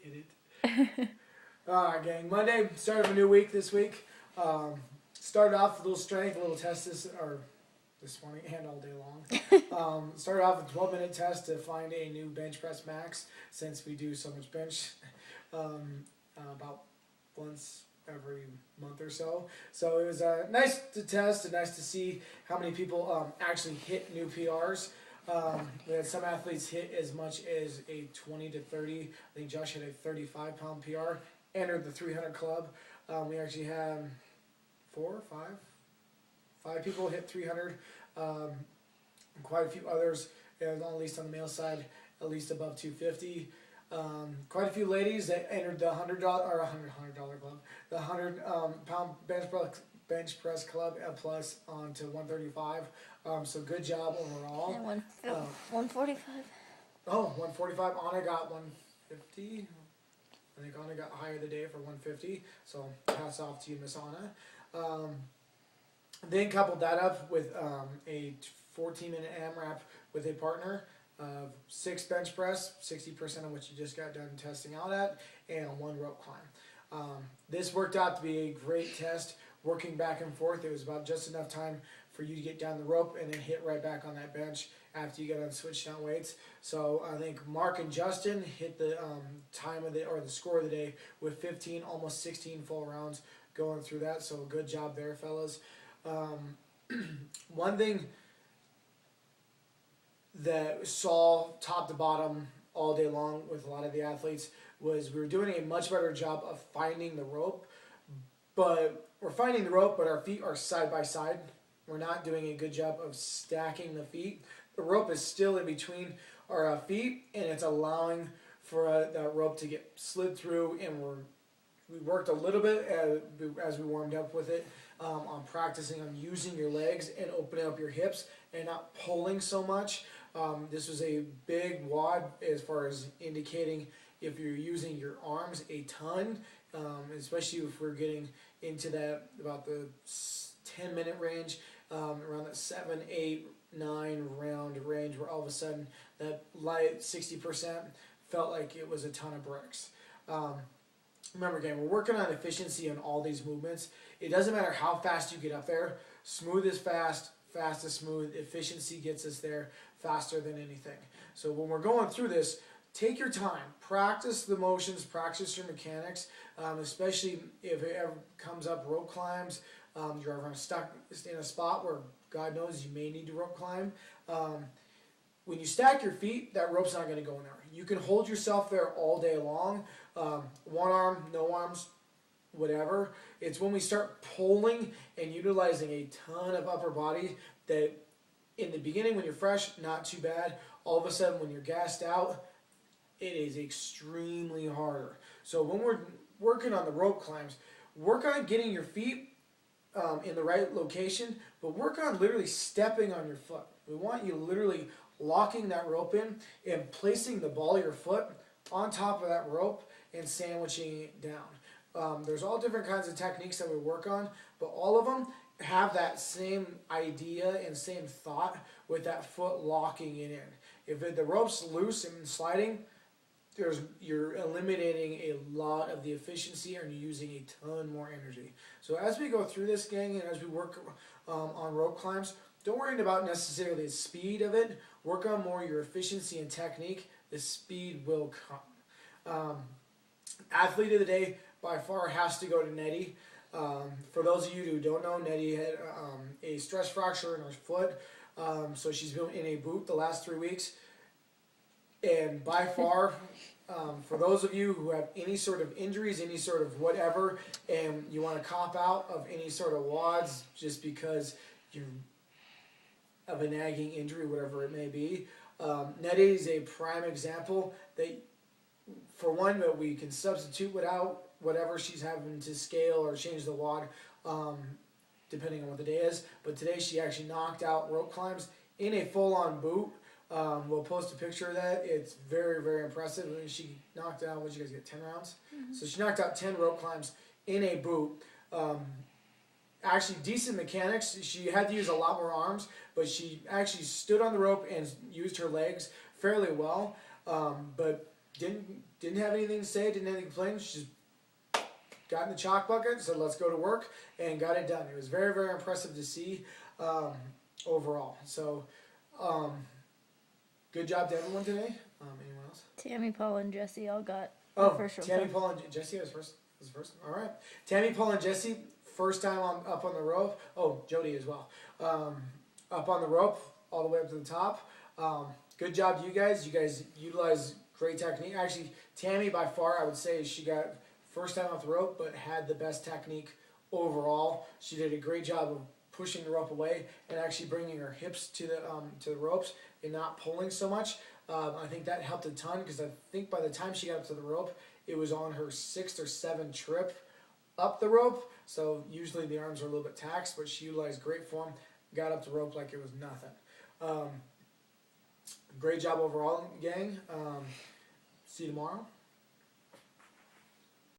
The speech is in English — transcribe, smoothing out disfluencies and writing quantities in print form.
Hit it. Alright, gang. Monday, start of a new week this week. Started off with a little strength, a little test this morning and all day long. Started off with a 12-minute test to find a new bench press max since we do so much bench about once every month or so. So it was nice to test and nice to see how many people actually hit new PRs. We had some athletes hit as much as a 20 to 30. I think Josh had a 35-pound PR, entered the 300 club. We actually had five people hit 300. Quite a few others, at least on the male side, at least above 250. Quite a few ladies that entered the $100 club, the 100-pound bench press club plus on to 135. So good job overall. And 145. Oh, 145. Anna got 150. I think Anna got higher the day for 150. So hats off to you, Miss Anna. Then coupled that up with a 14-minute AMRAP with a partner of 6 bench press, 60% of what you just got done testing out at, and 1 rope climb. This worked out to be a great test, working back and forth. It was about just enough time for you to get down the rope and then hit right back on that bench after you get on switched out weights. So I think Mark and Justin hit the time of the score of the day with 15, almost 16 full rounds going through that. So good job there, fellas. One thing that saw top to bottom all day long with a lot of the athletes was we were doing a much better job of finding the rope, but we're finding the rope, but our feet are side by side. We're not doing a good job of stacking the feet. The rope is still in between our feet, and it's allowing for that rope to get slid through, and we worked a little bit as we warmed up with it on practicing on using your legs and opening up your hips and not pulling so much. This was a big WOD as far as indicating if you're using your arms a ton, especially if we're getting into that about the 10-minute range, around that 7, 8, 9 round range where all of a sudden that light 60% felt like it was a ton of bricks. Remember, again, we're working on efficiency on all these movements. It doesn't matter how fast you get up there. Smooth is fast, fast is smooth. Efficiency gets us there faster than anything. So when we're going through this, take your time. Practice the motions, practice your mechanics, especially if it ever comes up rope climbs. You're ever stuck in a spot where God knows you may need to rope climb. When you stack your feet, that rope's not going to go anywhere. You can hold yourself there all day long. One arm, no arms, whatever. It's when we start pulling and utilizing a ton of upper body that in the beginning when you're fresh, not too bad. All of a sudden when you're gassed out, it is extremely harder. So when we're working on the rope climbs, work on getting your feet in the right location, but work on literally stepping on your foot. We want you literally locking that rope in and placing the ball of your foot on top of that rope and sandwiching it down. There's all different kinds of techniques that we work on, but all of them have that same idea and same thought with that foot locking it in. If the rope's loose and sliding, you're eliminating a lot of the efficiency and you're using a ton more energy. So as we go through this, gang, and as we work on rope climbs, don't worry about necessarily the speed of it. Work on more your efficiency and technique. The speed will come. Athlete of the day by far has to go to Nettie. For those of you who don't know, Nettie had a stress fracture in her foot, so she's been in a boot the last 3 weeks. And by far, for those of you who have any sort of injuries, any sort of whatever, and you want to cop out of any sort of WODs just because you of a nagging injury, whatever it may be, Nettie is a prime example that, for one, that we can substitute without whatever she's having to scale or change the WOD, depending on what the day is. But today she actually knocked out rope climbs in a full-on boot. We'll post a picture of that. It's very, very impressive. I mean, she knocked out, what did you guys get, 10 rounds? Mm-hmm. So she knocked out 10 rope climbs in a boot. Actually, decent mechanics. She had to use a lot more arms, but she actually stood on the rope and used her legs fairly well, but didn't didn't have anything to say, didn't have anything to complain. She just got in the chalk bucket, said let's go to work, and got it done. It was very, very impressive to see overall. So good job to everyone today. Anyone else? Tammy, Paul, and Jesse all got Oh, the first rope. Tammy, Paul, and Jesse was first. All right. Tammy, Paul, and Jesse, first time up on the rope. Oh, Jody as well. Up on the rope, all the way up to the top. Good job, you guys. You guys utilized great technique. Actually, Tammy, by far, I would say she got first time off the rope, but had the best technique overall. She did a great job of pushing the rope away and actually bringing her hips to the ropes and not pulling so much. I think that helped a ton because I think by the time she got up to the rope, it was on her 6th or 7th trip up the rope. So usually the arms are a little bit taxed, but she utilized great form, got up the rope like it was nothing. Great job overall, gang. See you tomorrow.